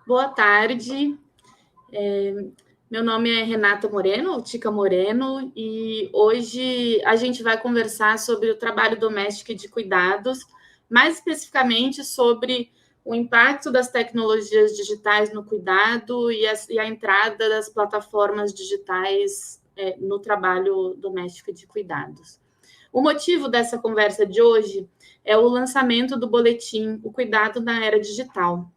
Boa tarde. Meu nome é Renata Moreno, Tica Moreno, e hoje a gente vai conversar sobre o trabalho doméstico e de cuidados, mais especificamente sobre o impacto das tecnologias digitais no cuidado e a entrada das plataformas digitais no trabalho doméstico e de cuidados. O motivo dessa conversa de hoje é o lançamento do boletim O Cuidado na Era Digital,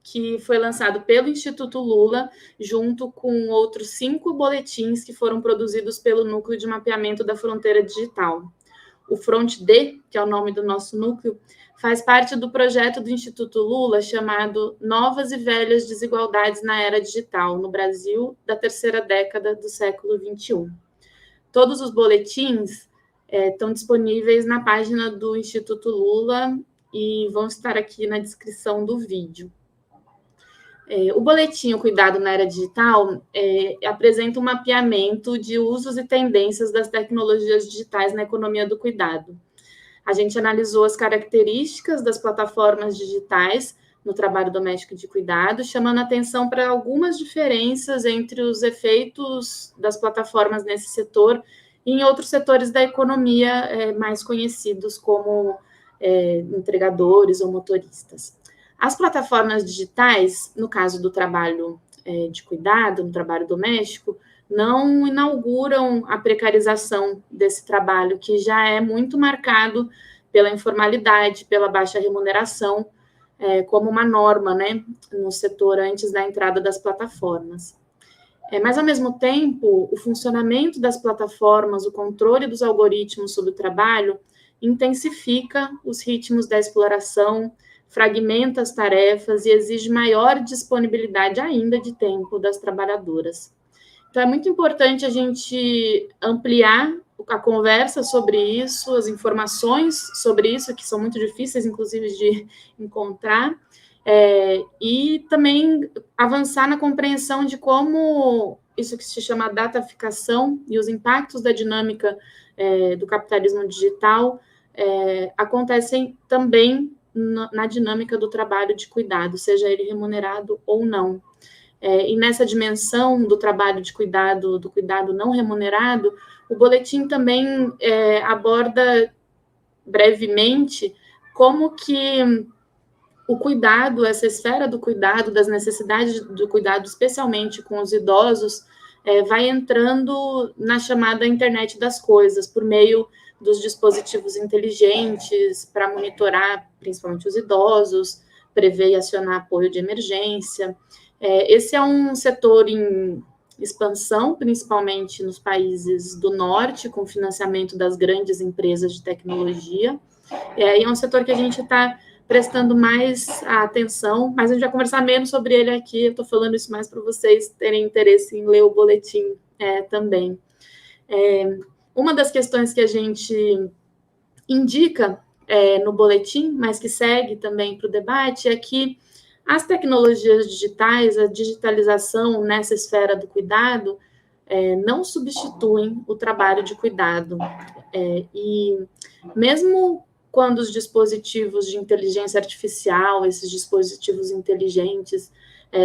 que foi lançado pelo Instituto Lula, junto com outros 5 boletins que foram produzidos pelo Núcleo de Mapeamento da Fronteira Digital. O FrontD, que é o nome do nosso núcleo, faz parte do projeto do Instituto Lula chamado Novas e Velhas Desigualdades na Era Digital, no Brasil, da terceira década do século XXI. Todos os boletins estão disponíveis na página do Instituto Lula e vão estar aqui na descrição do vídeo. O boletim O Cuidado na Era Digital apresenta um mapeamento de usos e tendências das tecnologias digitais na economia do cuidado. A gente analisou as características das plataformas digitais no trabalho doméstico de cuidado, chamando atenção para algumas diferenças entre os efeitos das plataformas nesse setor e em outros setores da economia mais conhecidos como entregadores ou motoristas. As plataformas digitais, no caso do trabalho de cuidado, no trabalho doméstico, não inauguram a precarização desse trabalho, que já é muito marcado pela informalidade, pela baixa remuneração, como uma norma, né, no setor antes da entrada das plataformas. Mas, ao mesmo tempo, o funcionamento das plataformas, o controle dos algoritmos sobre o trabalho, intensifica os ritmos da exploração, fragmenta as tarefas e exige maior disponibilidade ainda de tempo das trabalhadoras. Então, é muito importante a gente ampliar a conversa sobre isso, as informações sobre isso, que são muito difíceis, inclusive, de encontrar, e também avançar na compreensão de como isso que se chama dataficação e os impactos da dinâmica do capitalismo digital acontecem também na dinâmica do trabalho de cuidado, seja ele remunerado ou não. E nessa dimensão do trabalho de cuidado, do cuidado não remunerado, o boletim também aborda brevemente como que o cuidado, essa esfera do cuidado, das necessidades do cuidado, especialmente com os idosos, vai entrando na chamada internet das coisas, por meio dos dispositivos inteligentes para monitorar, principalmente os idosos, prever e acionar apoio de emergência. Esse é um setor em expansão, principalmente nos países do norte, com financiamento das grandes empresas de tecnologia, e é um setor que a gente está prestando mais atenção, mas a gente vai conversar menos sobre ele aqui. Eu estou falando isso mais para vocês terem interesse em ler o boletim também. Uma das questões que a gente indica no boletim, mas que segue também para o debate, é que as tecnologias digitais, a digitalização nessa esfera do cuidado, não substituem o trabalho de cuidado. E mesmo quando os dispositivos de inteligência artificial, esses dispositivos inteligentes,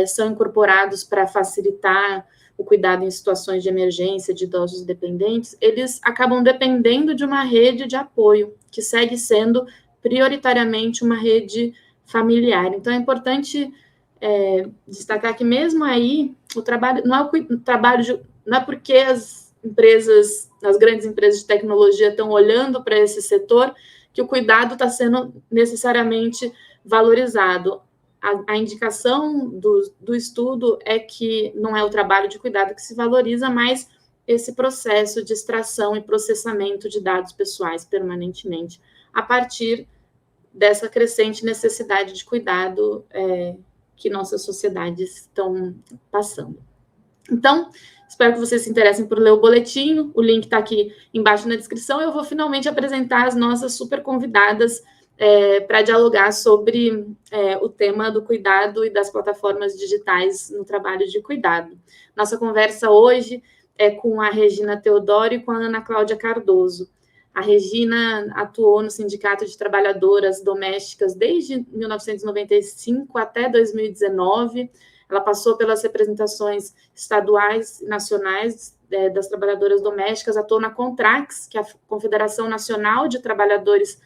são incorporados para facilitar o cuidado em situações de emergência de idosos dependentes, eles acabam dependendo de uma rede de apoio, que segue sendo prioritariamente uma rede familiar. Então, é importante destacar que mesmo aí, o trabalho não é não é porque as grandes empresas de tecnologia estão olhando para esse setor que o cuidado está sendo necessariamente valorizado. A indicação do estudo é que não é o trabalho de cuidado que se valoriza, mas esse processo de extração e processamento de dados pessoais permanentemente, a partir dessa crescente necessidade de cuidado que nossas sociedades estão passando. Então, espero que vocês se interessem por ler o boletim, o link está aqui embaixo na descrição. Eu vou finalmente apresentar as nossas super convidadas para dialogar sobre o tema do cuidado e das plataformas digitais no trabalho de cuidado. Nossa conversa hoje é com a Regina Teodoro e com a Ana Cláudia Cardoso. A Regina atuou no Sindicato de Trabalhadoras Domésticas desde 1995 até 2019. Ela passou pelas representações estaduais e nacionais das trabalhadoras domésticas, atuou na Contrax, que é a Confederação Nacional de Trabalhadores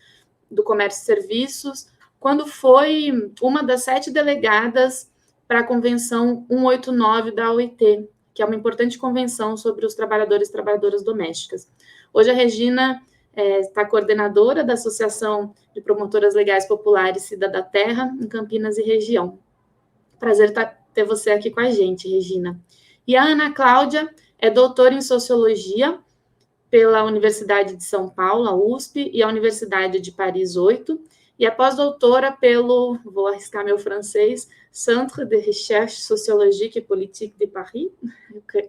do Comércio e Serviços, quando foi uma das 7 delegadas para a Convenção 189 da OIT, que é uma importante convenção sobre os trabalhadores e trabalhadoras domésticas. Hoje a Regina está coordenadora da Associação de Promotoras Legais Populares Cidadã Terra, em Campinas e região. Prazer ter você aqui com a gente, Regina. E a Ana Cláudia é doutora em Sociologia pela Universidade de São Paulo, a USP, e a Universidade de Paris 8, e é pós-doutora pelo, vou arriscar meu francês, Centre de Recherche Sociologique et Politique de Paris,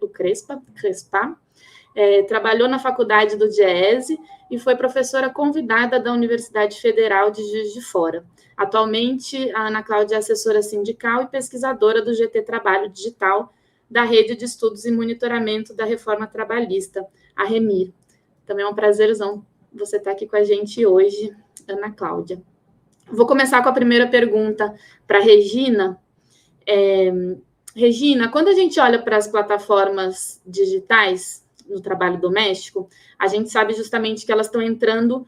o CRESPA. Trabalhou na Faculdade do DIEESE e foi professora convidada da Universidade Federal de Juiz de Fora. Atualmente, a Ana Cláudia é assessora sindical e pesquisadora do GT Trabalho Digital, da Rede de Estudos e Monitoramento da Reforma Trabalhista, a REMIR. Também é um prazerzão você estar aqui com a gente hoje, Ana Cláudia. Vou começar com a primeira pergunta para a Regina. Regina, quando a gente olha para as plataformas digitais no trabalho doméstico, a gente sabe justamente que elas estão entrando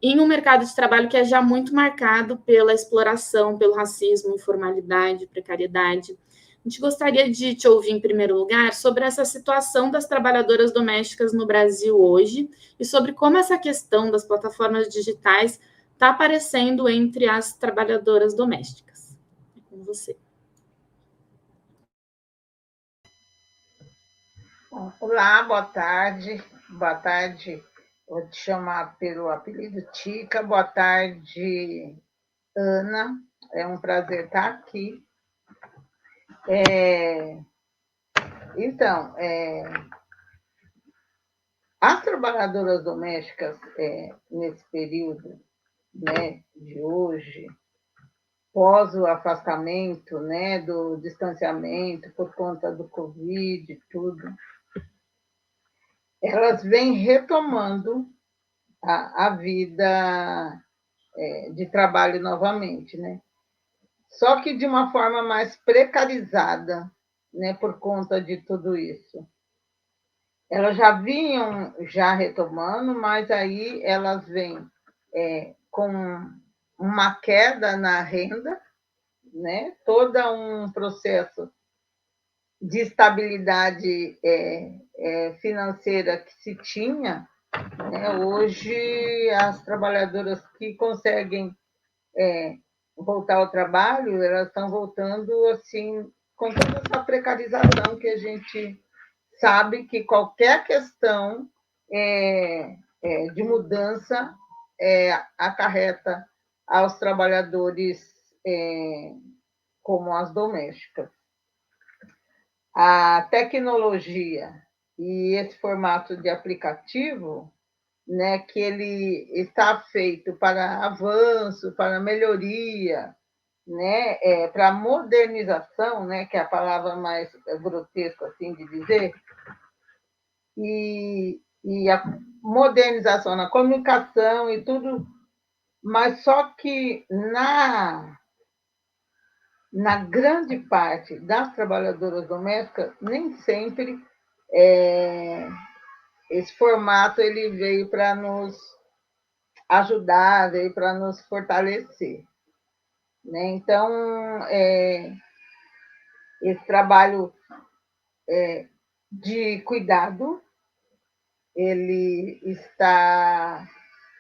em um mercado de trabalho que é já muito marcado pela exploração, pelo racismo, informalidade, precariedade. A gente gostaria de te ouvir, em primeiro lugar, sobre essa situação das trabalhadoras domésticas no Brasil hoje e sobre como essa questão das plataformas digitais está aparecendo entre as trabalhadoras domésticas. É com você. Olá, boa tarde. Boa tarde. Vou te chamar pelo apelido Tica. Boa tarde, Ana. É um prazer estar aqui. Então, as trabalhadoras domésticas, nesse período, né, de hoje, pós o afastamento, né, do distanciamento por conta do Covid e tudo, elas vêm retomando a vida de trabalho novamente, né? Só que de uma forma mais precarizada, né, por conta de tudo isso. Elas já vinham retomando, mas aí elas vêm com uma queda na renda, né? Todo um processo de estabilidade financeira que se tinha, né? Hoje as trabalhadoras que conseguem voltar ao trabalho, elas estão voltando assim com toda essa precarização que a gente sabe que qualquer questão de mudança acarreta aos trabalhadores como as domésticas. A tecnologia e esse formato de aplicativo, né, que ele está feito para avanço, para melhoria, né, para modernização, né, que é a palavra mais grotesca assim de dizer, e a modernização na comunicação e tudo, mas só que na grande parte das trabalhadoras domésticas, nem sempre esse formato ele veio para nos ajudar, veio para nos fortalecer, né? Então, esse trabalho de cuidado, ele está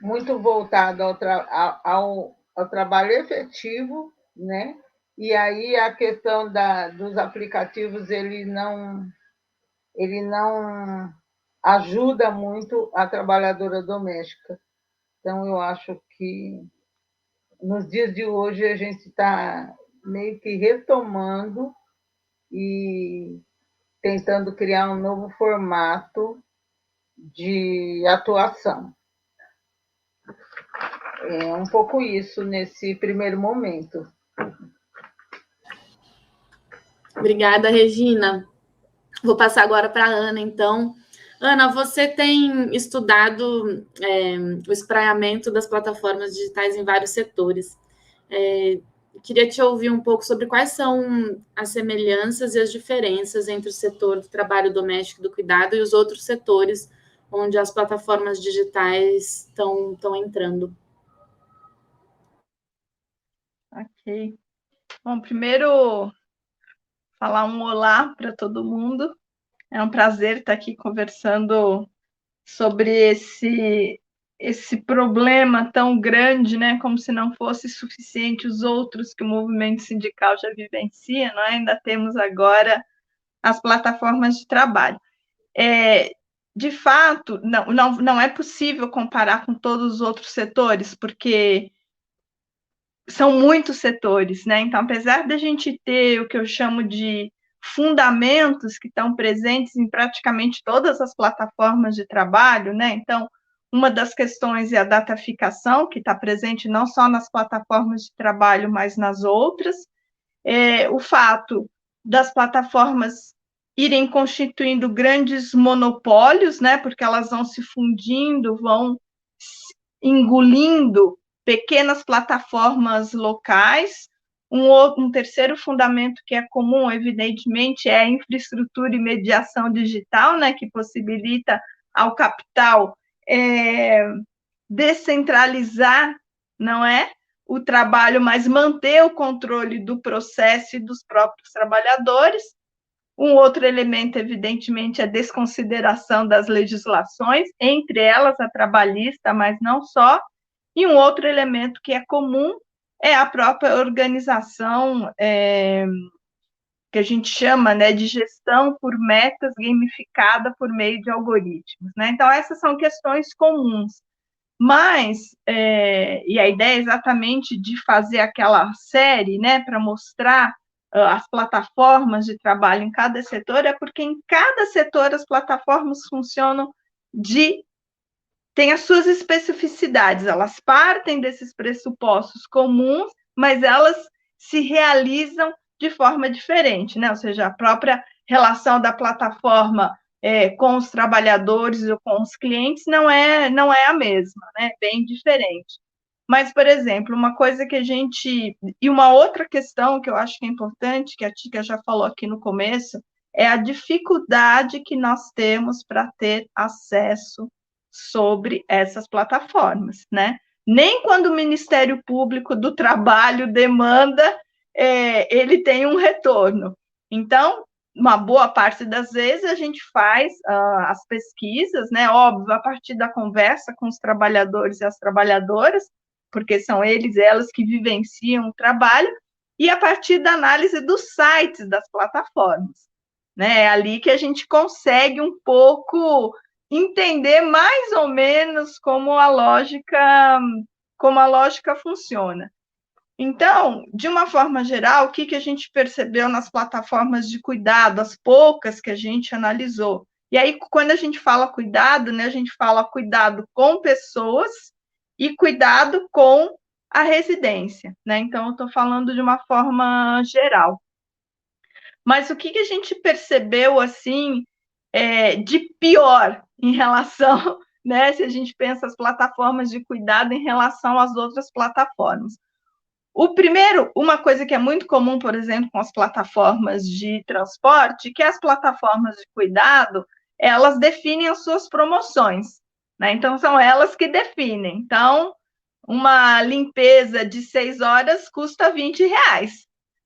muito voltado ao trabalho efetivo, né? E aí a questão dos aplicativos, ele não ajuda muito a trabalhadora doméstica. Então, eu acho que nos dias de hoje a gente está meio que retomando e tentando criar um novo formato de atuação. É um pouco isso nesse primeiro momento. Obrigada, Regina. Vou passar agora para a Ana, então. Ana, você tem estudado o espraiamento das plataformas digitais em vários setores. Queria te ouvir um pouco sobre quais são as semelhanças e as diferenças entre o setor do trabalho doméstico e do cuidado e os outros setores onde as plataformas digitais estão entrando. Ok. Bom, primeiro, falar um olá para todo mundo. É um prazer estar aqui conversando sobre esse problema tão grande, né? Como se não fosse suficiente os outros que o movimento sindical já vivencia, não é? Ainda temos agora as plataformas de trabalho. De fato, não é possível comparar com todos os outros setores, porque são muitos setores, né? Então, apesar da gente ter o que eu chamo de fundamentos que estão presentes em praticamente todas as plataformas de trabalho, né? Então, uma das questões é a dataficação, que está presente não só nas plataformas de trabalho, mas nas outras. O fato das plataformas irem constituindo grandes monopólios, né? Porque elas vão se fundindo, vão engolindo pequenas plataformas locais. Um terceiro fundamento que é comum, evidentemente, é a infraestrutura e mediação digital, né, que possibilita ao capital descentralizar, não é, o trabalho, mas manter o controle do processo e dos próprios trabalhadores. Um outro elemento, evidentemente, é a desconsideração das legislações, entre elas a trabalhista, mas não só. E um outro elemento que é comum é a própria organização, que a gente chama, né, de gestão por metas gamificada por meio de algoritmos, né? Então, essas são questões comuns. Mas, e a ideia é exatamente de fazer aquela série, né, para mostrar as plataformas de trabalho em cada setor, é porque em cada setor as plataformas funcionam têm as suas especificidades, elas partem desses pressupostos comuns, mas elas se realizam de forma diferente, né? Ou seja, a própria relação da plataforma com os trabalhadores ou com os clientes não é a mesma, né? Bem diferente. Mas, por exemplo, uma coisa que a gente... E uma outra questão que eu acho que é importante, que a Tica já falou aqui no começo, é a dificuldade que nós temos para ter acesso sobre essas plataformas, né? Nem quando o Ministério Público do Trabalho demanda, ele tem um retorno. Então, uma boa parte das vezes a gente faz as pesquisas, né? Óbvio, a partir da conversa com os trabalhadores e as trabalhadoras, porque são eles e elas que vivenciam o trabalho, e a partir da análise dos sites das plataformas. Né? É ali que a gente consegue um pouco entender mais ou menos como a lógica funciona. Então, de uma forma geral, o que a gente percebeu nas plataformas de cuidado, as poucas que a gente analisou? E aí, quando a gente fala cuidado, né, a gente fala cuidado com pessoas e cuidado com a residência, né? Então, eu estou falando de uma forma geral. Mas o que a gente percebeu, assim, de pior em relação, né, se a gente pensa as plataformas de cuidado em relação às outras plataformas? O primeiro, uma coisa que é muito comum, por exemplo, com as plataformas de transporte, que as plataformas de cuidado, elas definem as suas promoções, né? Então, são elas que definem. Então, uma limpeza de 6 horas custa R$ 20,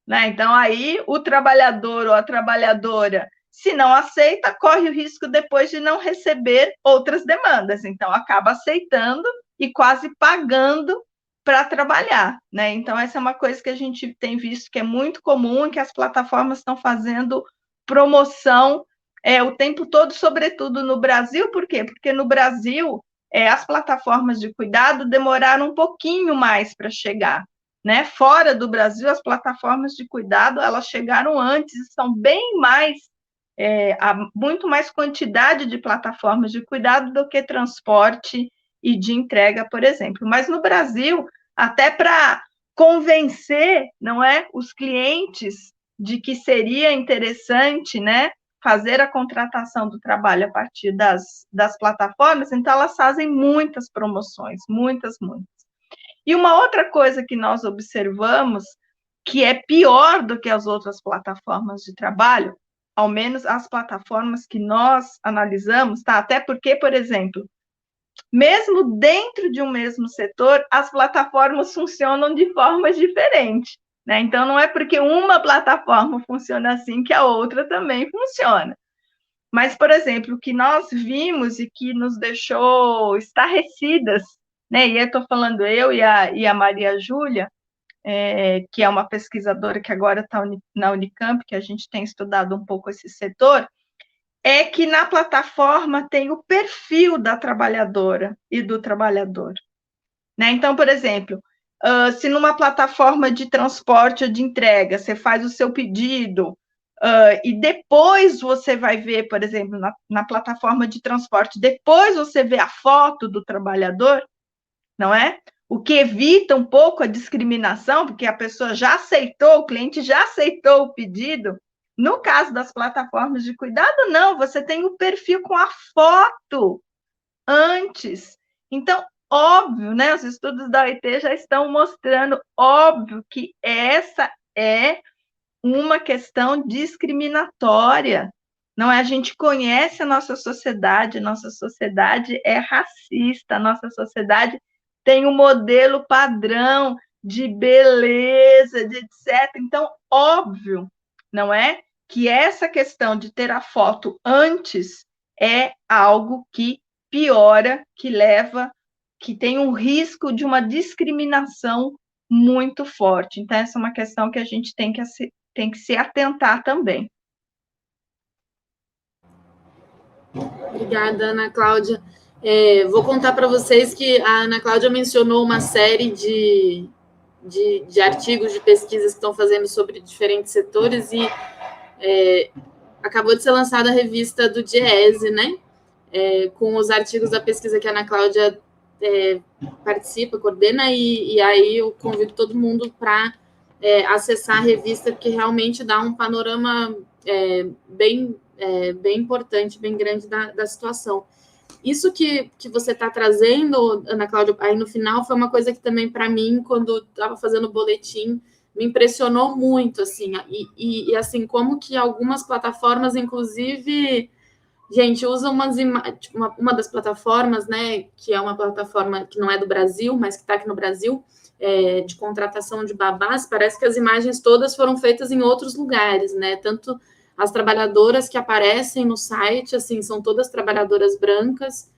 né? Então, aí, o trabalhador ou a trabalhadora, se não aceita, corre o risco depois de não receber outras demandas. Então, acaba aceitando e quase pagando para trabalhar, né? Então, essa é uma coisa que a gente tem visto que é muito comum, que as plataformas estão fazendo promoção o tempo todo, sobretudo no Brasil. Por quê? Porque no Brasil, as plataformas de cuidado demoraram um pouquinho mais para chegar, né? Fora do Brasil, as plataformas de cuidado, elas chegaram antes, são bem mais, há muito mais quantidade de plataformas de cuidado do que transporte e de entrega, por exemplo. Mas no Brasil, até para convencer, não é, os clientes de que seria interessante, né, fazer a contratação do trabalho a partir das plataformas, então elas fazem muitas promoções, muitas. E uma outra coisa que nós observamos, que é pior do que as outras plataformas de trabalho, ao menos as plataformas que nós analisamos, tá? Até porque, por exemplo, mesmo dentro de um mesmo setor, as plataformas funcionam de formas diferentes, né? Então, não é porque uma plataforma funciona assim que a outra também funciona. Mas, por exemplo, o que nós vimos e que nos deixou estarrecidas, né? E eu estou falando eu e a Maria Júlia, que é uma pesquisadora que agora está na Unicamp, que a gente tem estudado um pouco esse setor, é que na plataforma tem o perfil da trabalhadora e do trabalhador, né? Então, por exemplo, se numa plataforma de transporte ou de entrega você faz o seu pedido, e depois você vai ver, por exemplo, na plataforma de transporte, depois você vê a foto do trabalhador, não é? O que evita um pouco a discriminação, porque a pessoa já aceitou, o cliente já aceitou o pedido. No caso das plataformas de cuidado, não, você tem o perfil com a foto antes. Então, óbvio, né? Os estudos da OIT já estão mostrando, óbvio, que essa é uma questão discriminatória. Não é? A gente conhece a nossa sociedade é racista, a nossa sociedade tem um modelo padrão de beleza, de etc. Então, óbvio, não é? Que essa questão de ter a foto antes é algo que piora, que leva, que tem um risco de uma discriminação muito forte. Então, essa é uma questão que a gente tem que se atentar também. Obrigada, Ana Cláudia. Vou contar para vocês que a Ana Cláudia mencionou uma série de artigos de pesquisas que estão fazendo sobre diferentes setores e acabou de ser lançada a revista do Diese, né? Com os artigos da pesquisa que a Ana Cláudia participa, coordena, e aí eu convido todo mundo para acessar a revista, porque realmente dá um panorama bem importante, bem grande da situação. Isso que você está trazendo, Ana Cláudia, aí no final, foi uma coisa que também, para mim, quando estava fazendo o boletim, me impressionou muito, assim, e assim, como que algumas plataformas, inclusive, gente, usam uma das plataformas, né, que é uma plataforma que não é do Brasil, mas que está aqui no Brasil, de contratação de babás, parece que as imagens todas foram feitas em outros lugares, né, tanto as trabalhadoras que aparecem no site, assim, são todas trabalhadoras brancas,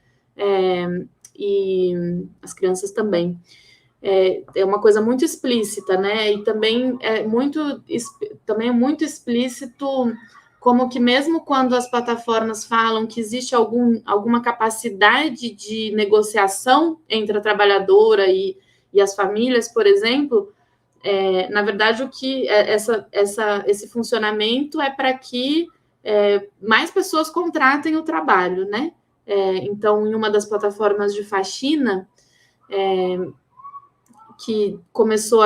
e as crianças também. É uma coisa muito explícita, né? E também é muito explícito como que mesmo quando as plataformas falam que existe alguma capacidade de negociação entre a trabalhadora e as famílias, por exemplo, na verdade, o que esse funcionamento é para que mais pessoas contratem o trabalho, né? Então, em uma das plataformas de faxina, que começou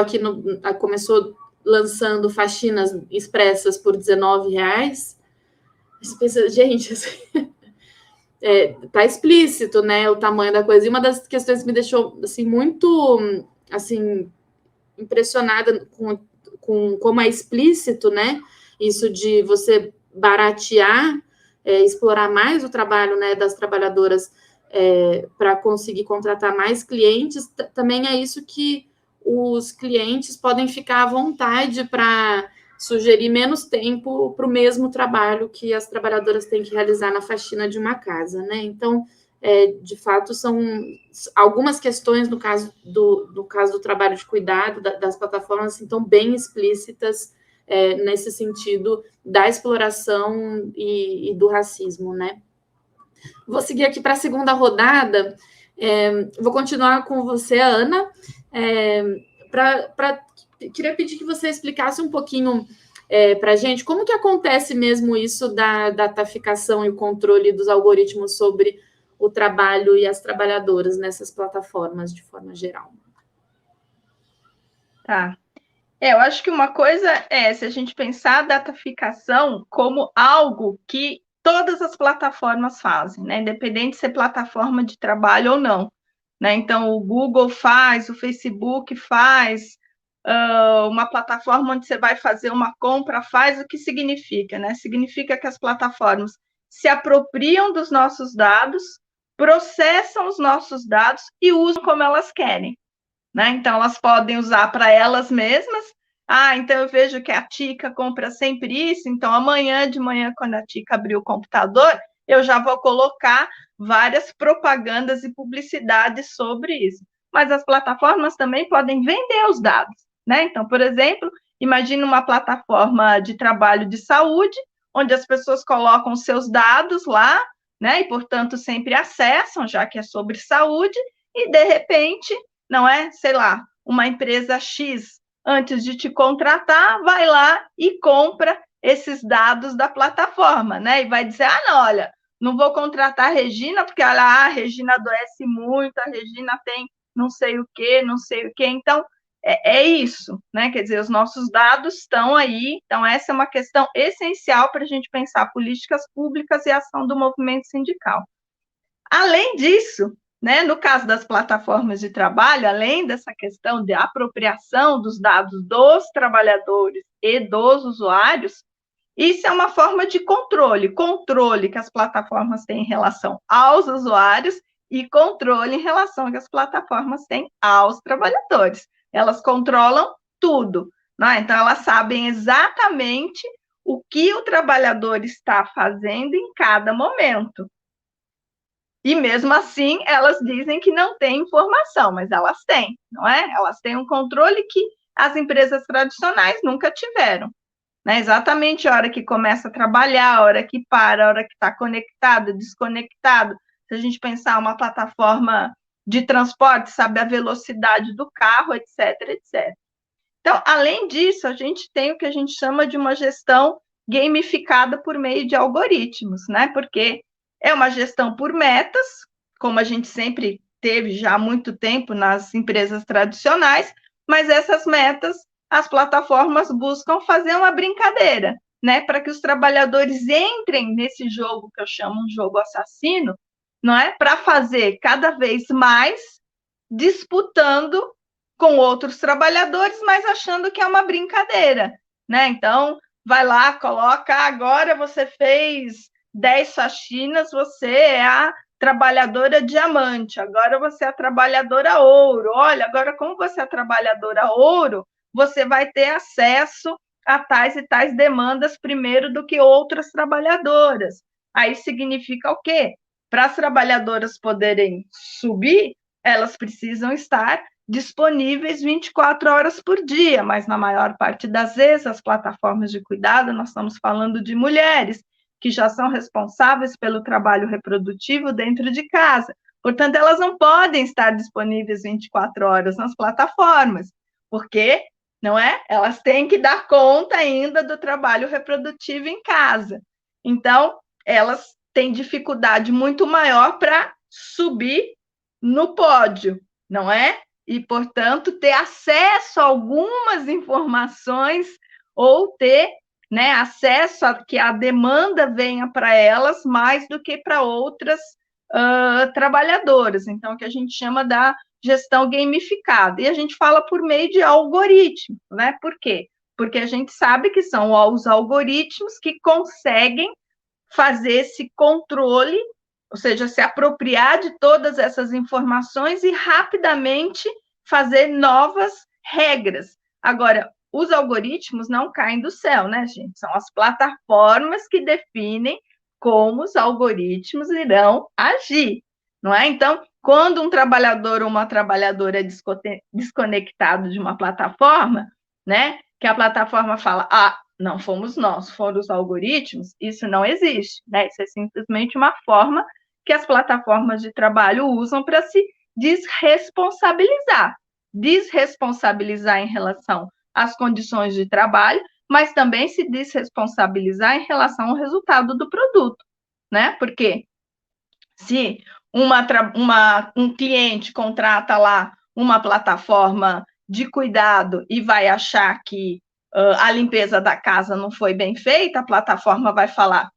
começou lançando faxinas expressas por R$19, você pensa, gente, tá explícito, né, o tamanho da coisa. E uma das questões que me deixou assim muito assim impressionada com como é explícito, né, isso de você baratear, explorar mais o trabalho, né, das trabalhadoras, para conseguir contratar mais clientes, também é isso que os clientes podem ficar à vontade para sugerir menos tempo para o mesmo trabalho que as trabalhadoras têm que realizar na faxina de uma casa, né? Então, de fato, são algumas questões no caso do trabalho de cuidado das plataformas, assim, estão bem explícitas nesse sentido da exploração e do racismo, né? Vou seguir aqui para a segunda rodada. Vou continuar com você, Ana. Queria pedir que você explicasse um pouquinho para a gente como que acontece mesmo isso da dataficação e o controle dos algoritmos sobre o trabalho e as trabalhadoras nessas plataformas de forma geral. Tá. Eu acho que uma coisa é se a gente pensar a dataficação como algo que todas as plataformas fazem, né? Independente de ser plataforma de trabalho ou não, né? Então, o Google faz, o Facebook faz, uma plataforma onde você vai fazer uma compra faz, o que significa, né? Significa que as plataformas se apropriam dos nossos dados, processam os nossos dados e usam como elas querem. Né? Então, elas podem usar para elas mesmas. Ah, então eu vejo que a Tica compra sempre isso, então amanhã de manhã, quando a Tica abrir o computador, eu já vou colocar várias propagandas e publicidades sobre isso. Mas as plataformas também podem vender os dados. Né? Então, por exemplo, imagine uma plataforma de trabalho de saúde, onde as pessoas colocam seus dados lá, né? E, portanto, sempre acessam, já que é sobre saúde, e, de repente, não é, sei lá, uma empresa X, antes de te contratar, vai lá e compra esses dados da plataforma, né? E vai dizer, ah, não, olha, não vou contratar a Regina, porque olha, a Regina adoece muito, a Regina tem não sei o quê, não sei o quê. Então, é isso, né? Quer dizer, os nossos dados estão aí, então essa é uma questão essencial para a gente pensar políticas públicas e ação do movimento sindical. Além disso, né, no caso das plataformas de trabalho, além dessa questão de apropriação dos dados dos trabalhadores e dos usuários, isso é uma forma de controle que as plataformas têm em relação aos usuários e controle em relação que as plataformas têm aos trabalhadores. Elas controlam tudo, né? Então elas sabem exatamente o que o trabalhador está fazendo em cada momento. E mesmo assim, elas dizem que não têm informação, mas elas têm, não é? Elas têm um controle que as empresas tradicionais nunca tiveram. Né? Exatamente a hora que começa a trabalhar, a hora que para, a hora que está conectado, desconectado. Se a gente pensar uma plataforma de transporte, sabe a velocidade do carro, etc, etc. Então, além disso, a gente tem o que a gente chama de uma gestão gamificada por meio de algoritmos, né? Porque é uma gestão por metas, como a gente sempre teve já há muito tempo nas empresas tradicionais, mas essas metas as plataformas buscam fazer uma brincadeira, né? Para que os trabalhadores entrem nesse jogo que eu chamo um jogo assassino, não é? Para fazer cada vez mais disputando com outros trabalhadores, mas achando que é uma brincadeira, né? Então, vai lá, coloca, agora você fez 10 faxinas, você é a trabalhadora diamante, agora você é a trabalhadora ouro. Olha, agora como você é a trabalhadora ouro, você vai ter acesso a tais e tais demandas primeiro do que outras trabalhadoras. Aí significa o quê? Para as trabalhadoras poderem subir, elas precisam estar disponíveis 24 horas por dia, mas na maior parte das vezes as plataformas de cuidado, nós estamos falando de mulheres que já são responsáveis pelo trabalho reprodutivo dentro de casa. Portanto, elas não podem estar disponíveis 24 horas nas plataformas, porque não é? Elas têm que dar conta ainda do trabalho reprodutivo em casa. Então, elas têm dificuldade muito maior para subir no pódio, não é? E, portanto, ter acesso a algumas informações ou ter, né, acesso a que a demanda venha para elas mais do que para outras trabalhadoras. Então, o que a gente chama da gestão gamificada. E a gente fala por meio de algoritmos, né? Por quê? Porque a gente sabe que são os algoritmos que conseguem fazer esse controle, ou seja, se apropriar de todas essas informações e rapidamente fazer novas regras. Agora, os algoritmos não caem do céu, né, gente? São as plataformas que definem como os algoritmos irão agir, não é? Então, quando um trabalhador ou uma trabalhadora é desconectado de uma plataforma, né, que a plataforma fala, ah, não fomos nós, foram os algoritmos, isso não existe, né? Isso é simplesmente uma forma que as plataformas de trabalho usam para se desresponsabilizar. Desresponsabilizar em relação às condições de trabalho, mas também se desresponsabilizar em relação ao resultado do produto, né? Porque se um cliente contrata lá uma plataforma de cuidado e vai achar que a limpeza da casa não foi bem feita, a plataforma vai falar: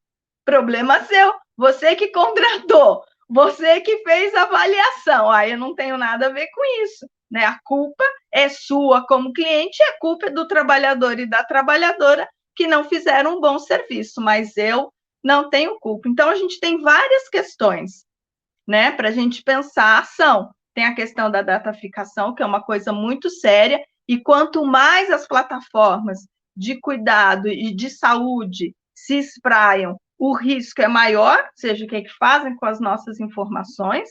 problema seu, você que contratou, você que fez a avaliação, aí eu não tenho nada a ver com isso, né? A culpa é sua como cliente, a culpa é do trabalhador e da trabalhadora que não fizeram um bom serviço, mas eu não tenho culpa. Então, a gente tem várias questões, né, para a gente pensar a ação. Tem a questão da dataficação, que é uma coisa muito séria, e quanto mais as plataformas de cuidado e de saúde se espraiam, o risco é maior, seja o que fazem com as nossas informações.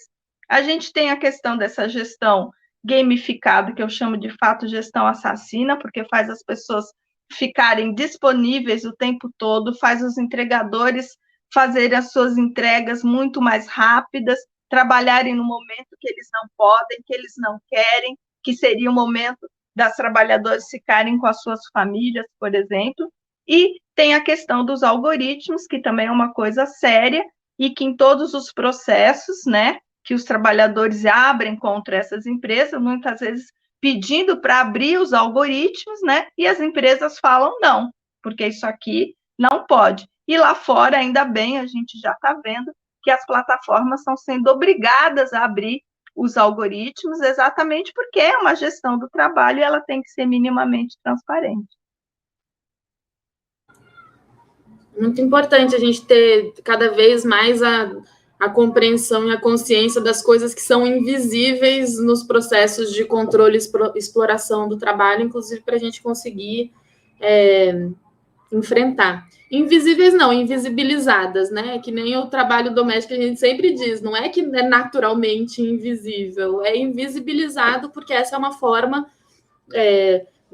A gente tem a questão dessa gestão gamificada, que eu chamo de fato gestão assassina, porque faz as pessoas ficarem disponíveis o tempo todo, faz os entregadores fazerem as suas entregas muito mais rápidas, trabalharem no momento que eles não podem, que eles não querem, que seria o momento das trabalhadoras ficarem com as suas famílias, por exemplo. E tem a questão dos algoritmos, que também é uma coisa séria, e que em todos os processos, né, que os trabalhadores abrem contra essas empresas, muitas vezes pedindo para abrir os algoritmos, né, e as empresas falam não, porque isso aqui não pode. E lá fora, ainda bem, a gente já está vendo que as plataformas estão sendo obrigadas a abrir os algoritmos, exatamente porque é uma gestão do trabalho e ela tem que ser minimamente transparente. Muito importante a gente ter cada vez mais a compreensão e a consciência das coisas que são invisíveis nos processos de controle e exploração do trabalho, inclusive para a gente conseguir enfrentar. Invisíveis não, invisibilizadas, né? Que nem o trabalho doméstico a gente sempre diz, não é que é naturalmente invisível, é invisibilizado porque essa é uma forma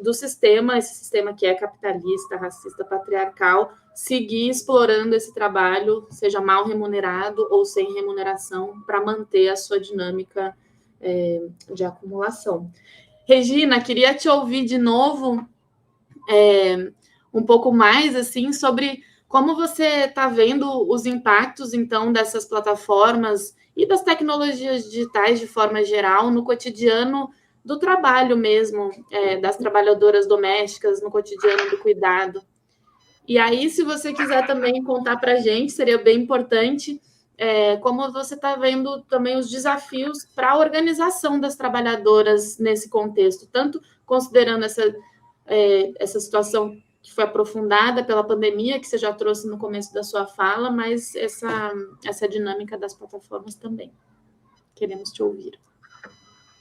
do sistema, esse sistema que é capitalista, racista, patriarcal, seguir explorando esse trabalho, seja mal remunerado ou sem remuneração, para manter a sua dinâmica de acumulação. Regina, queria te ouvir de novo um pouco mais assim sobre como você está vendo os impactos então dessas plataformas e das tecnologias digitais de forma geral no cotidiano do trabalho mesmo, das trabalhadoras domésticas, no cotidiano do cuidado. E aí, se você quiser também contar para a gente, seria bem importante como você está vendo também os desafios para a organização das trabalhadoras nesse contexto, tanto considerando essa situação que foi aprofundada pela pandemia, que você já trouxe no começo da sua fala, mas essa dinâmica das plataformas também. Queremos te ouvir.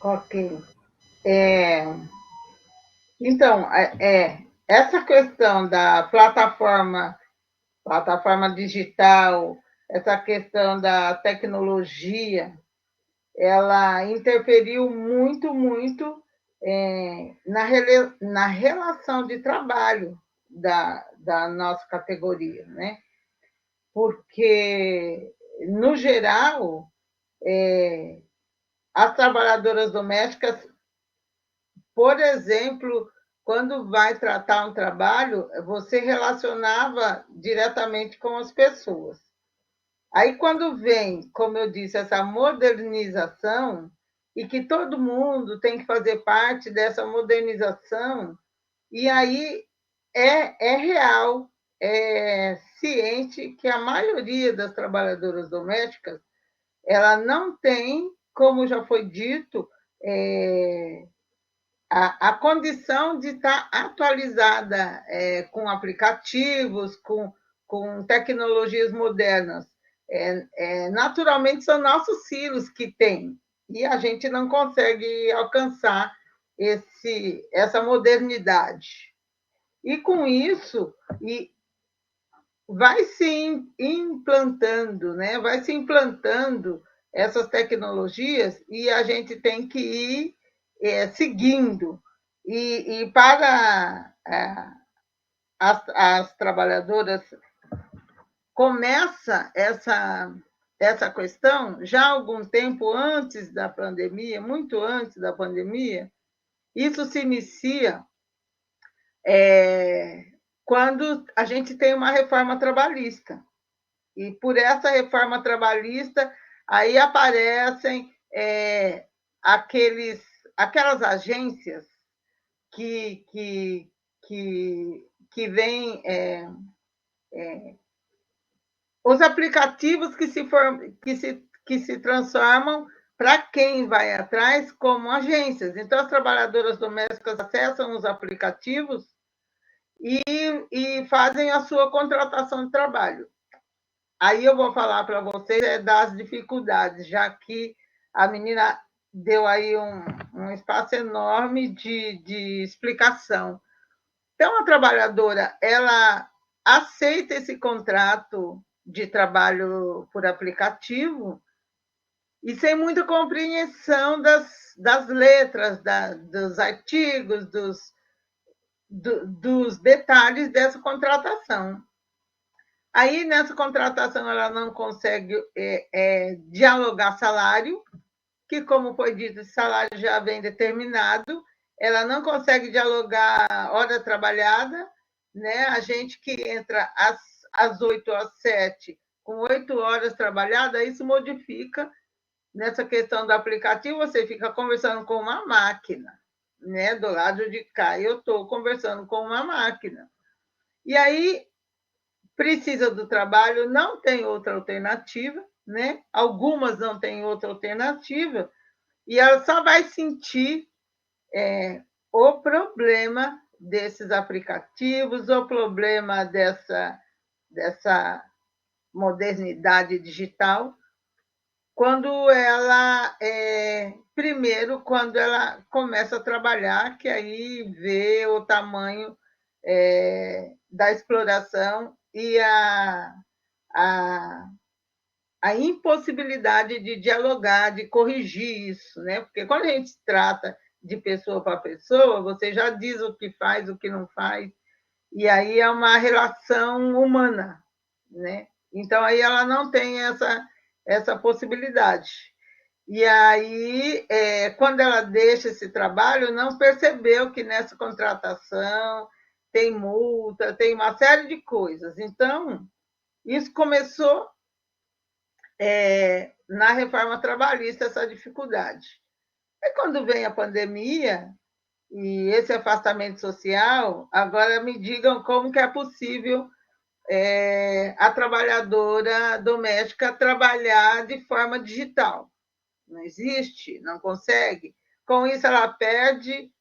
Ok. Então, essa questão da plataforma digital, essa questão da tecnologia, ela interferiu muito, muito na relação de trabalho da nossa categoria, né? Porque, no geral, as trabalhadoras domésticas, por exemplo, quando vai tratar um trabalho, você relacionava diretamente com as pessoas. Aí, quando vem, como eu disse, essa modernização, e que todo mundo tem que fazer parte dessa modernização, e aí é real, é ciente que a maioria das trabalhadoras domésticas ela não tem, como já foi dito, a condição de estar atualizada com aplicativos, com tecnologias modernas. Naturalmente, são nossos filhos que têm, e a gente não consegue alcançar essa modernidade. E, com isso, vai se implantando, né? Vai se implantando essas tecnologias e a gente tem que ir seguindo. E para as trabalhadoras, começa essa questão já há algum tempo antes da pandemia, muito antes da pandemia. Isso se inicia quando a gente tem uma reforma trabalhista. E por essa reforma trabalhista, aí aparecem aquelas agências que, que vem os aplicativos que se transformam para quem vai atrás como agências. Então, as trabalhadoras domésticas acessam os aplicativos e fazem a sua contratação de trabalho. Aí eu vou falar para vocês das dificuldades, já que a menina deu aí um espaço enorme de explicação. Então, a trabalhadora, ela aceita esse contrato de trabalho por aplicativo e sem muita compreensão das letras, dos artigos, dos detalhes dessa contratação. Aí, nessa contratação, ela não consegue dialogar salário, que, como foi dito, esse salário já vem determinado, ela não consegue dialogar hora trabalhada, né? A gente que entra às 8 às 7, com 8 horas trabalhadas, isso modifica nessa questão do aplicativo, você fica conversando com uma máquina, né? Do lado de cá, eu estou conversando com uma máquina. E aí, precisa do trabalho, não tem outra alternativa, né? Algumas não têm outra alternativa, e ela só vai sentir o problema desses aplicativos, o problema dessa modernidade digital, quando ela, primeiro, quando ela começa a trabalhar, que aí vê o tamanho da exploração e a impossibilidade de dialogar, de corrigir isso, né? Porque quando a gente trata de pessoa para pessoa, você já diz o que faz, o que não faz, e aí é uma relação humana, né? Então, aí ela não tem essa possibilidade. E aí, quando ela deixa esse trabalho, não percebeu que nessa contratação tem multa, tem uma série de coisas. Então, isso começou na reforma trabalhista, essa dificuldade. E quando vem a pandemia e esse afastamento social, agora me digam como que é possível a trabalhadora doméstica trabalhar de forma digital. Não existe, não consegue. Com isso, ela perde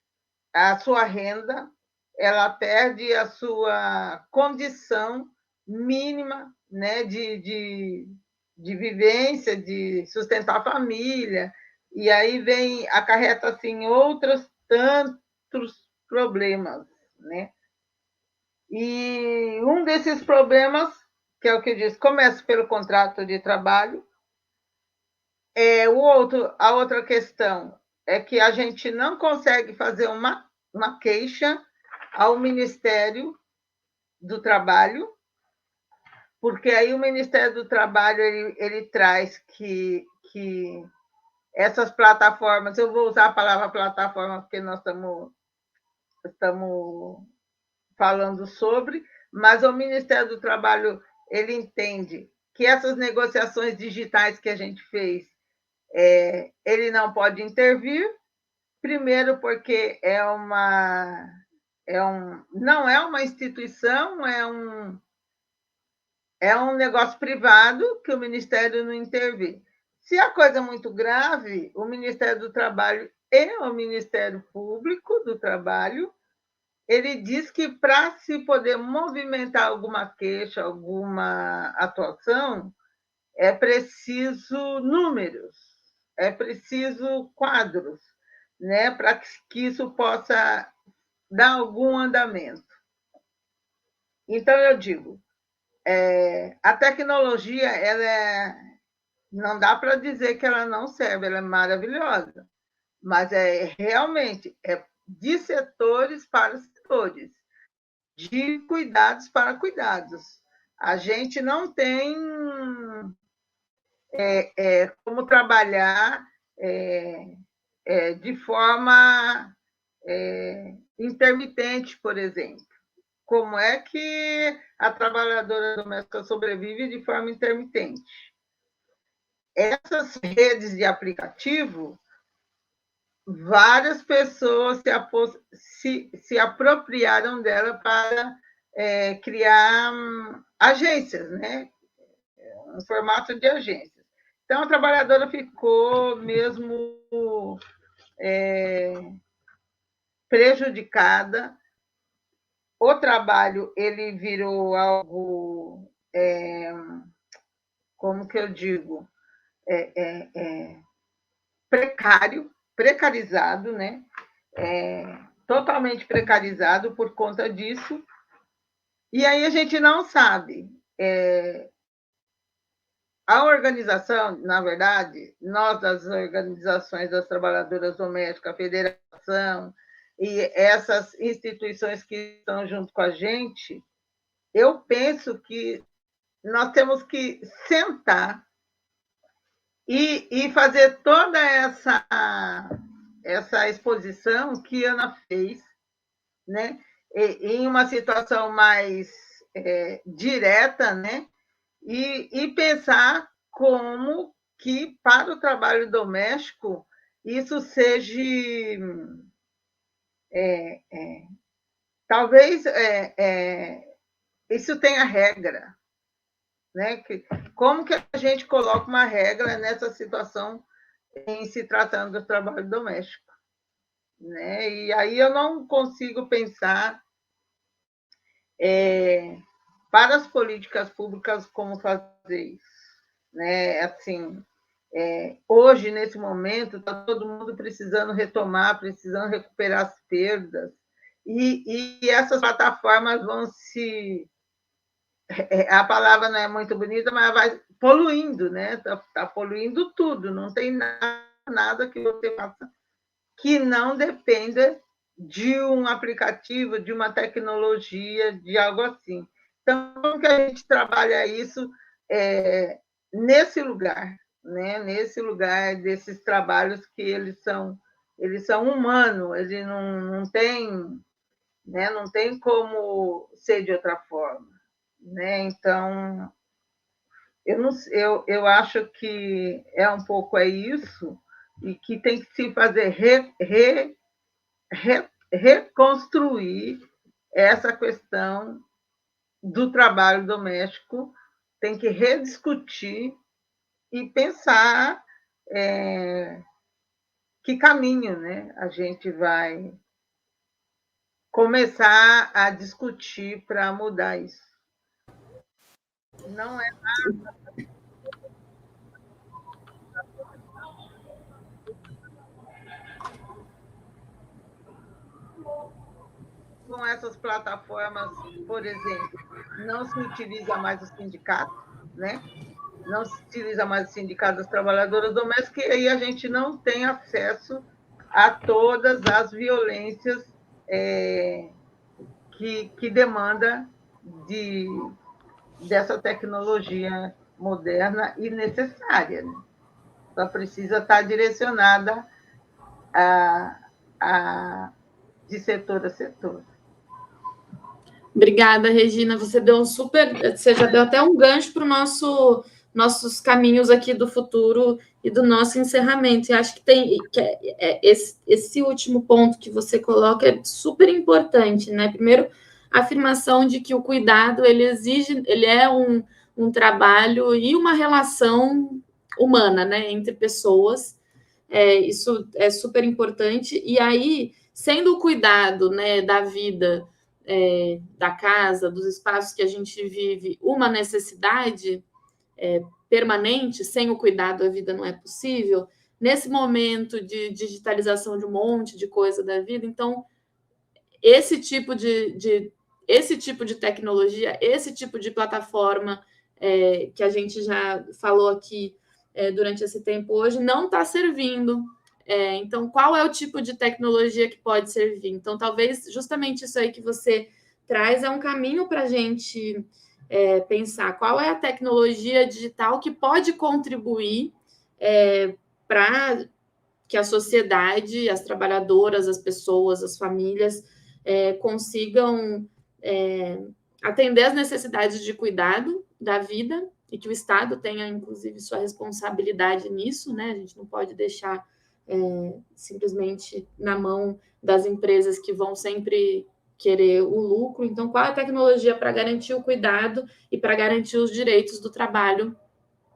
a sua renda, ela perde a sua condição mínima, né, de vivência, de sustentar a família, e aí acarreta assim, outros tantos problemas, né? E um desses problemas, que é o que eu disse, começa pelo contrato de trabalho, a outra questão é que a gente não consegue fazer uma queixa ao Ministério do Trabalho, porque aí o Ministério do Trabalho ele traz que essas plataformas, eu vou usar a palavra plataforma porque nós estamos falando sobre, mas o Ministério do Trabalho ele entende que essas negociações digitais que a gente fez, ele não pode intervir, primeiro porque não é uma instituição, é um negócio privado que o Ministério não intervém. Se a coisa é muito grave, o Ministério do Trabalho e o Ministério Público do Trabalho, ele diz que para se poder movimentar alguma queixa, alguma atuação, é preciso números, é preciso quadros, né, para que isso possa dar algum andamento. Então, eu digo, a tecnologia, não dá para dizer que ela não serve, ela é maravilhosa, mas realmente de setores para setores, de cuidados para cuidados. A gente não tem como trabalhar de forma intermitente, por exemplo. Como é que a trabalhadora doméstica sobrevive de forma intermitente? Essas redes de aplicativo, várias pessoas se apropriaram dela para criar agências, né? Um formato de agências. Então, a trabalhadora ficou mesmo prejudicada. O trabalho ele virou algo, como que eu digo, precarizado, né? Totalmente precarizado por conta disso. E aí a gente não sabe. A organização, na verdade, nós das organizações das trabalhadoras domésticas, a federação e essas instituições que estão junto com a gente, eu penso que nós temos que sentar e fazer toda essa exposição que a Ana fez, né? Em uma situação mais direta, né? E pensar como que, para o trabalho doméstico, isso seja. Talvez isso tenha regra. Né? Como que a gente coloca uma regra nessa situação em se tratando do trabalho doméstico? Né? E aí eu não consigo pensar para as políticas públicas como fazer isso. Né? Assim, hoje, nesse momento, está todo mundo precisando retomar, precisando recuperar as perdas, e essas plataformas vão se... A palavra não é muito bonita, mas vai poluindo, né? Tá poluindo tudo, não tem nada que você faça que não dependa de um aplicativo, de uma tecnologia, de algo assim. Então, como que a gente trabalha isso nesse lugar, né? Nesse lugar desses trabalhos que eles são humanos, ele não tem, né? Não tem como ser de outra forma, né? Então, eu acho que um pouco isso, e que tem que se fazer reconstruir essa questão do trabalho doméstico, tem que rediscutir e pensar que caminho, né, a gente vai começar a discutir para mudar isso. Não é nada. Com essas plataformas, por exemplo, não se utiliza mais o sindicato, né? Não se utiliza mais o sindicato das trabalhadoras domésticas, e aí a gente não tem acesso a todas as violências que demanda dessa tecnologia moderna e necessária. Né? Só precisa estar direcionada de setor a setor. Obrigada, Regina. Você já deu até um gancho para o nossos caminhos aqui do futuro e do nosso encerramento. E acho que esse último ponto que você coloca é super importante, né? Primeiro, a afirmação de que o cuidado ele é um trabalho e uma relação humana, né? Entre pessoas. Isso é super importante. E aí, sendo o cuidado, né, da vida, da casa, dos espaços que a gente vive, uma necessidade permanente, sem o cuidado a vida não é possível, nesse momento de digitalização de um monte de coisa da vida, então esse tipo de tecnologia, esse tipo de plataforma que a gente já falou aqui durante esse tempo hoje, não está servindo. Então, qual é o tipo de tecnologia que pode servir? Então, talvez justamente isso aí que você traz é um caminho para a gente pensar qual é a tecnologia digital que pode contribuir para que a sociedade, as trabalhadoras, as pessoas, as famílias consigam atender às necessidades de cuidado da vida e que o Estado tenha, inclusive, sua responsabilidade nisso, né? A gente não pode deixar simplesmente na mão das empresas que vão sempre querer o lucro. Então, qual é a tecnologia para garantir o cuidado e para garantir os direitos do trabalho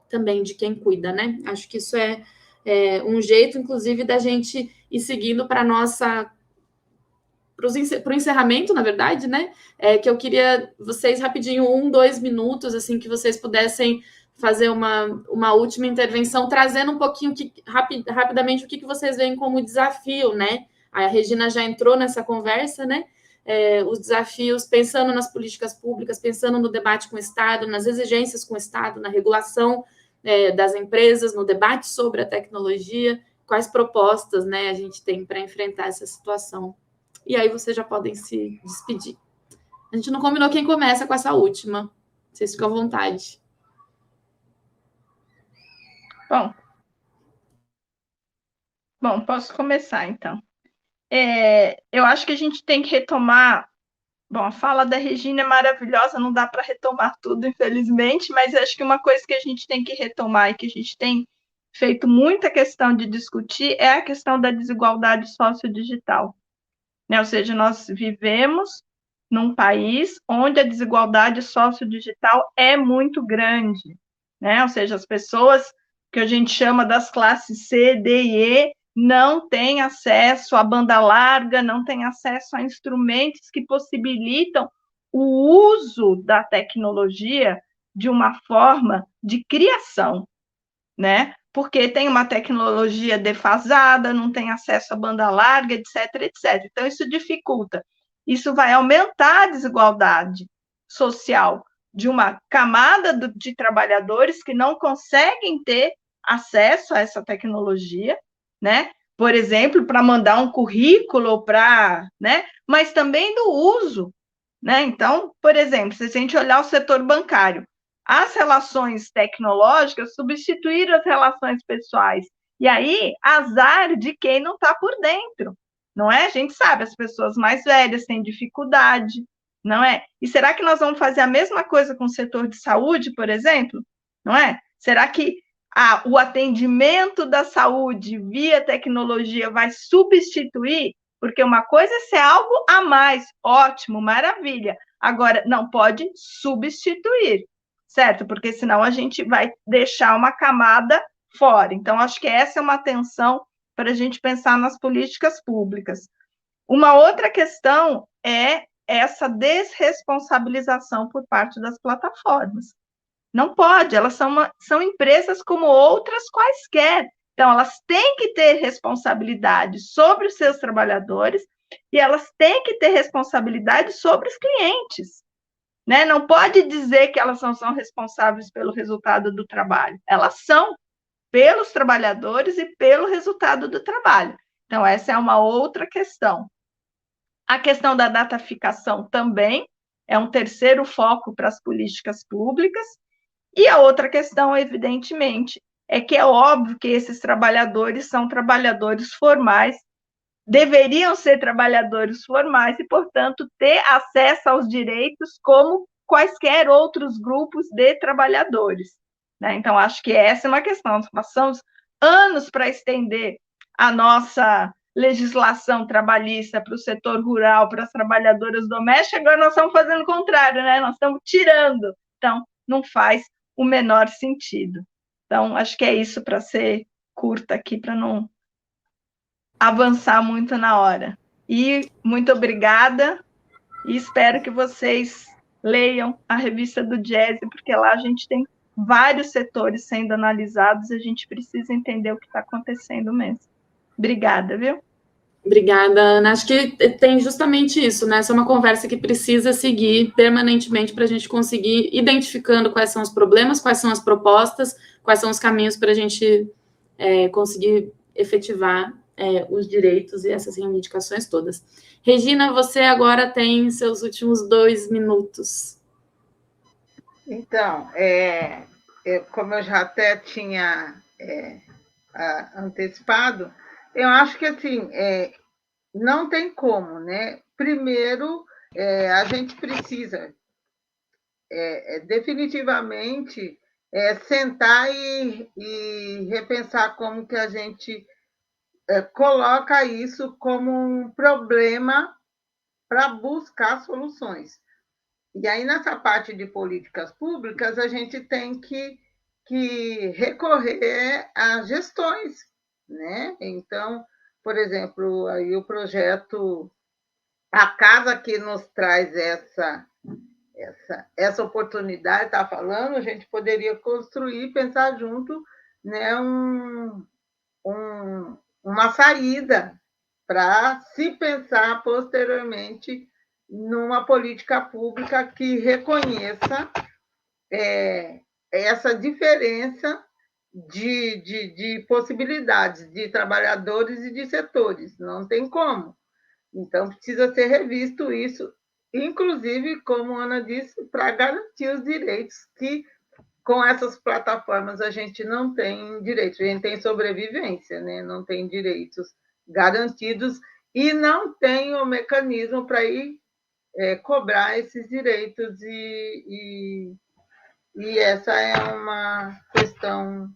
também de quem cuida, né? Acho que isso é um jeito, inclusive, da gente ir seguindo para o encerramento, na verdade, né? Que eu queria vocês rapidinho, 2 minutos, assim, que vocês pudessem fazer uma última intervenção, trazendo um pouquinho rapidamente o que vocês veem como desafio, né? A Regina já entrou nessa conversa, né? Os desafios, pensando nas políticas públicas, pensando no debate com o Estado, nas exigências com o Estado, na regulação das empresas, no debate sobre a tecnologia, quais propostas, né, a gente tem para enfrentar essa situação. E aí vocês já podem se despedir. A gente não combinou quem começa com essa última. Vocês ficam à vontade. Bom, posso começar, então. Eu acho que a gente tem que retomar. Bom, a fala da Regina é maravilhosa, não dá para retomar tudo, infelizmente, mas acho que uma coisa que a gente tem que retomar e que a gente tem feito muita questão de discutir é a questão da desigualdade sociodigital, né? Ou seja, nós vivemos num país onde a desigualdade sociodigital é muito grande, né? Ou seja, as pessoas que a gente chama das classes C, D e E não têm acesso à banda larga, não têm acesso a instrumentos que possibilitam o uso da tecnologia de uma forma de criação, né? Porque tem uma tecnologia defasada, não tem acesso à banda larga, etc, etc. Então, isso dificulta. Isso vai aumentar a desigualdade social de uma camada de trabalhadores que não conseguem ter acesso a essa tecnologia, né? Por exemplo, para mandar um currículo, né? Mas também do uso, né? Então, por exemplo, se a gente olhar o setor bancário, as relações tecnológicas substituíram as relações pessoais. E aí, azar de quem não está por dentro, não é? A gente sabe, as pessoas mais velhas têm dificuldade, não é? E será que nós vamos fazer a mesma coisa com o setor de saúde, por exemplo? Não é? Será que o atendimento da saúde via tecnologia vai substituir? Porque uma coisa é ser algo a mais, ótimo, maravilha. Agora, não pode substituir, certo? Porque senão a gente vai deixar uma camada fora. Então, acho que essa é uma atenção para a gente pensar nas políticas públicas. Uma outra questão é essa desresponsabilização por parte das plataformas. Não pode, elas são empresas como outras quaisquer. Então, elas têm que ter responsabilidade sobre os seus trabalhadores e elas têm que ter responsabilidade sobre os clientes. Né? Não pode dizer que elas não são responsáveis pelo resultado do trabalho. Elas são pelos trabalhadores e pelo resultado do trabalho. Então, essa é uma outra questão. A questão da dataficação também é um terceiro foco para as políticas públicas. E a outra questão, evidentemente, é que é óbvio que esses trabalhadores são trabalhadores formais, deveriam ser trabalhadores formais e, portanto, ter acesso aos direitos como quaisquer outros grupos de trabalhadores, né? Então, acho que essa é uma questão. Nós passamos anos para estender a nossa legislação trabalhista para o setor rural, para as trabalhadoras domésticas, agora nós estamos fazendo o contrário, né? Nós estamos tirando. Então, não faz o menor sentido. Então, acho que é isso para ser curta aqui, para não avançar muito na hora. E muito obrigada, e espero que vocês leiam a revista do Jazz, porque lá a gente tem vários setores sendo analisados e a gente precisa entender o que está acontecendo mesmo. Obrigada, viu? Obrigada, Ana. Acho que tem justamente isso, né? Essa é uma conversa que precisa seguir permanentemente para a gente conseguir identificando quais são os problemas, quais são as propostas, quais são os caminhos para a gente conseguir efetivar os direitos e essas reivindicações todas. Regina, você agora tem seus últimos 2 minutos. Então, como eu já até tinha antecipado, eu acho que assim não tem como, né? Primeiro, a gente precisa definitivamente sentar e repensar como que a gente coloca isso como um problema para buscar soluções. E aí, nessa parte de políticas públicas, a gente tem que recorrer a gestões, né? Então, por exemplo, aí o projeto A Casa que nos traz essa oportunidade, está falando, a gente poderia construir, pensar junto, né, uma saída para se pensar posteriormente numa política pública que reconheça essa diferença de possibilidades de trabalhadores e de setores. Não tem como. Então, precisa ser revisto isso, inclusive, como a Ana disse, para garantir os direitos que, com essas plataformas, a gente não tem direitos. A gente tem sobrevivência, né? Não tem direitos garantidos e não tem o mecanismo para ir cobrar esses direitos. E essa é uma questão,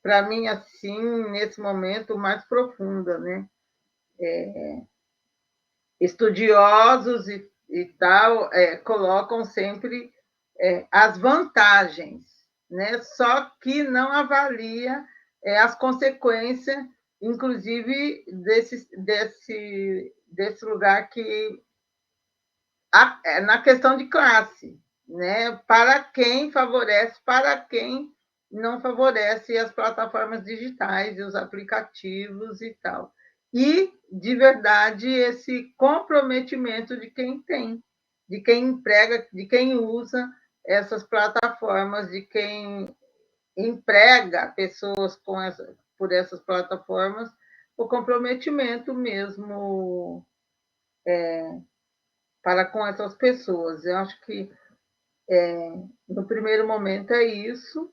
para mim, assim, nesse momento, mais profunda, né? Estudiosos e tal colocam sempre as vantagens, né? Só que não avalia as consequências, inclusive desse lugar que na questão de classe, né? Para quem favorece, para quem não favorece as plataformas digitais e os aplicativos e tal. E, de verdade, esse comprometimento de quem tem, de quem emprega, de quem usa essas plataformas, de quem emprega pessoas por essas plataformas, o comprometimento mesmo para com essas pessoas. Eu acho que, no primeiro momento, é isso.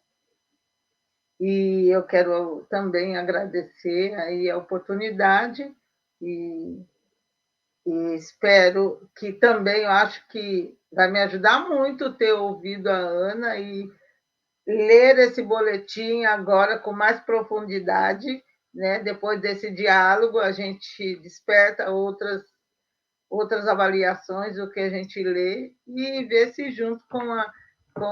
E eu quero também agradecer aí a oportunidade e espero que também, eu acho que vai me ajudar muito ter ouvido a Ana e ler esse boletim agora com mais profundidade, né? Depois desse diálogo, a gente desperta outras avaliações do que a gente lê e ver se junto com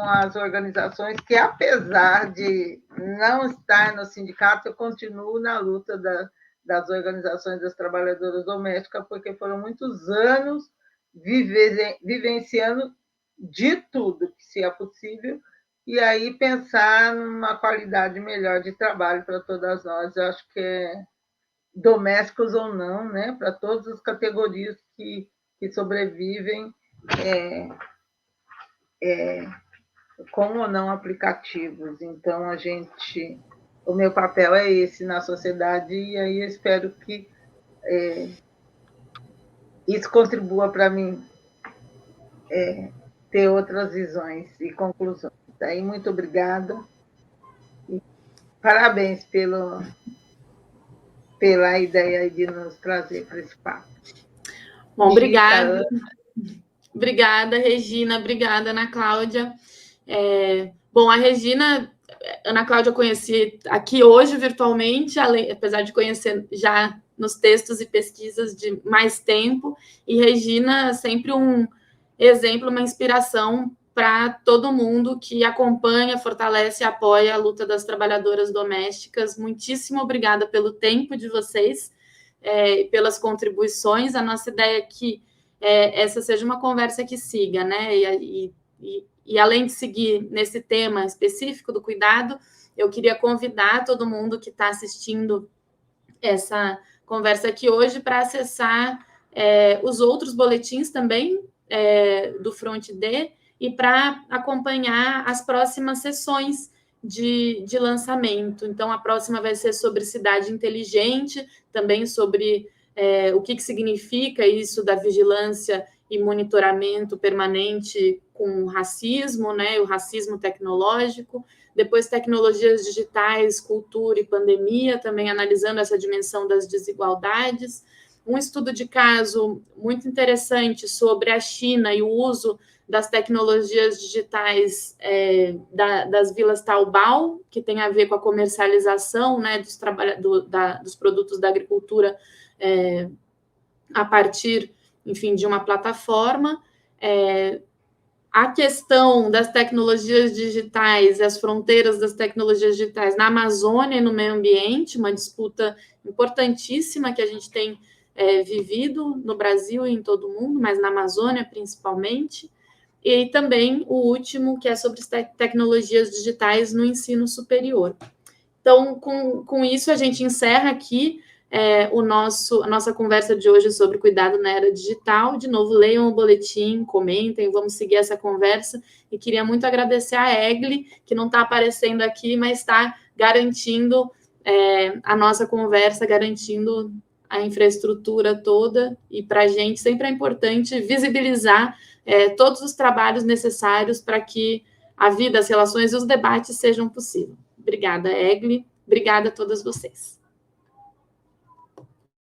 as organizações que, apesar de não estar no sindicato, eu continuo na luta das organizações das trabalhadoras domésticas, porque foram muitos anos vivenciando de tudo que se é possível, e aí pensar numa qualidade melhor de trabalho para todas nós. Eu acho que domésticos ou não, né, para todas as categorias que sobrevivem com ou não aplicativos. Então, o meu papel é esse na sociedade, e aí eu espero que isso contribua para mim ter outras visões e conclusões. Aí, muito obrigada e parabéns pela ideia de nos trazer para esse papo. Bom, obrigada. Obrigada, Regina. Obrigada, Ana Cláudia. Bom, a Regina, Ana Cláudia, eu conheci aqui hoje virtualmente, apesar de conhecer já nos textos e pesquisas de mais tempo, e Regina sempre um exemplo, uma inspiração para todo mundo que acompanha, fortalece e apoia a luta das trabalhadoras domésticas. Muitíssimo obrigada pelo tempo de vocês, pelas contribuições. A nossa ideia é que essa seja uma conversa que siga, né? E além de seguir nesse tema específico do cuidado, eu queria convidar todo mundo que está assistindo essa conversa aqui hoje para acessar os outros boletins também do Front D e para acompanhar as próximas sessões de lançamento. Então, a próxima vai ser sobre cidade inteligente, também sobre o que significa isso da vigilância e monitoramento permanente com o racismo, né, o racismo tecnológico. Depois, tecnologias digitais, cultura e pandemia, também analisando essa dimensão das desigualdades. um estudo de caso muito interessante sobre a China e o uso das tecnologias digitais das vilas Taobao, que tem a ver com a comercialização, né, dos produtos da agricultura a partir, enfim, de uma plataforma. A questão das tecnologias digitais, as fronteiras das tecnologias digitais na Amazônia e no meio ambiente, uma disputa importantíssima que a gente tem vivido no Brasil e em todo o mundo, mas na Amazônia principalmente. E também o último, que é sobre tecnologias digitais no ensino superior. Então, com isso, a gente encerra aqui a nossa conversa de hoje sobre cuidado na era digital. De novo, leiam o boletim, comentem, vamos seguir essa conversa. E queria muito agradecer a Egli, que não está aparecendo aqui, mas está garantindo a nossa conversa, garantindo a infraestrutura toda. E para a gente sempre é importante visibilizar todos os trabalhos necessários para que a vida, as relações e os debates sejam possíveis. Obrigada, Egli. Obrigada a todas vocês.